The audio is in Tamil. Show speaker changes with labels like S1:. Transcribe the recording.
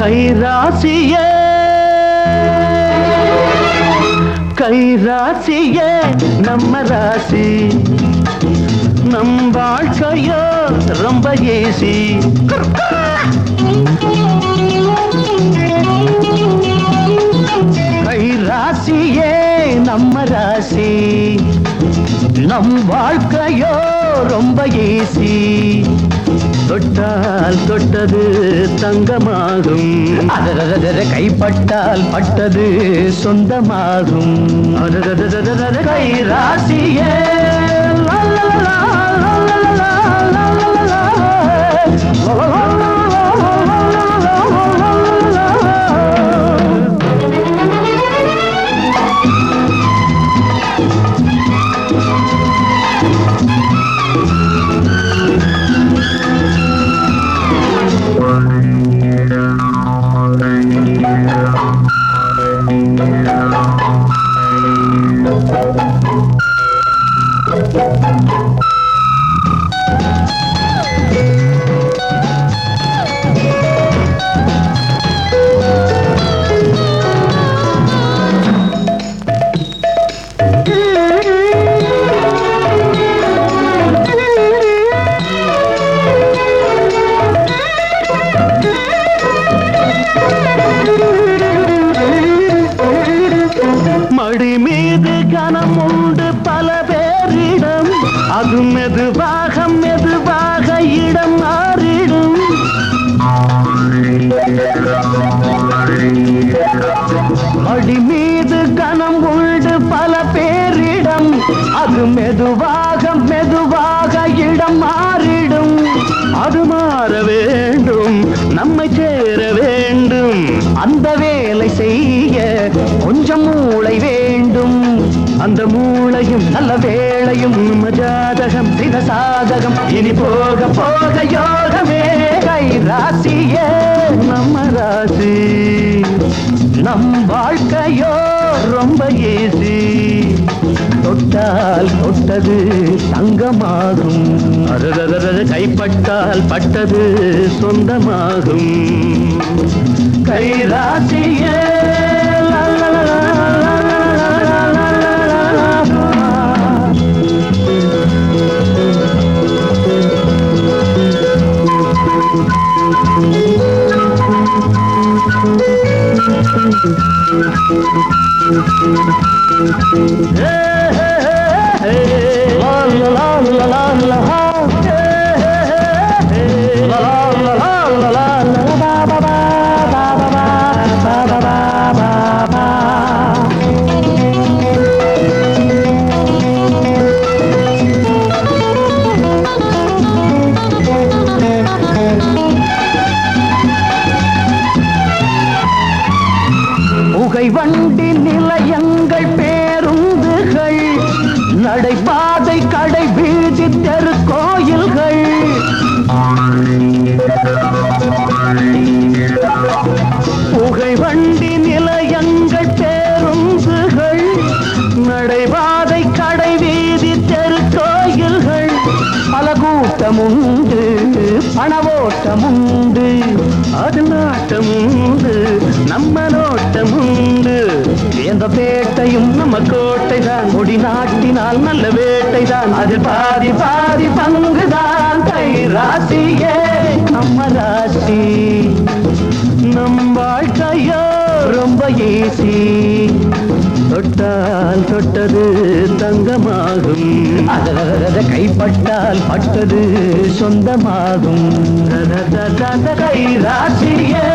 S1: கைராசியே கைராசியே நம்ம ராசி நம் வாழ்க்கையோ ரொம்ப ஏசி கைராசியே நம்ம ராசி நம் வாழ்க்கையோ ரொம்ப ஏசி தொட்டால் தொட்டது தங்கமாகும் கைப்பட்டால் பட்டது சொந்தமாகும் கைராசியே அது மெதுவாக மெதுவாக இடம் மாறிடும் மடி மீது கனம் உண்டு பல பேரிடம் அது மெதுவாக மெதுவாக இடம் மாறிடும் அது மாற வேண்டும் நம்மை சேர வேண்டும் அந்த வேலை செய்ய கொஞ்சம் மூளை வேண்டும் அந்த மூளையும் நல்ல வேளையும் நம்ம ஜாதகம் சித சாதகம் இனி போக போக யோகமே கைராசியே நம்ம ராசி நம் வாழ்க்கையோ ரொம்ப ஏசி தொட்டால் தொட்டது தங்கமாகும் கைப்பட்டால் பட்டது சொந்தமாகும் கைராசியே வண்டி நிலையங்கள் பேருந்துகள் நடைபாதை கடை வீதி தெரு கோயில்கள் புகை வண்டி நிலையங்கள் பேருந்துகள் நடைபாதை கடை வீதி தெரு கோயில்கள் பல கூட்டம் உண்டு பணவோட்டம் உண்டு அது நாட்டம் உண்டு நம்ம நோட்டம் உண்டு எந்த பேட்டையும் நம்ம கோட்டை தான் கொடி நாட்டினால் நல்ல வேட்டை தான் அதில் பாதி பாதி பங்குதான் கைராசியே நம்ம ராசி நம் வாழ்க்கையோ ரொம்ப ஏசி தொட்டால் தொட்டது தங்கமாகும் கைப்பட்டால் பட்டது சொந்தமாகும் கைராசியே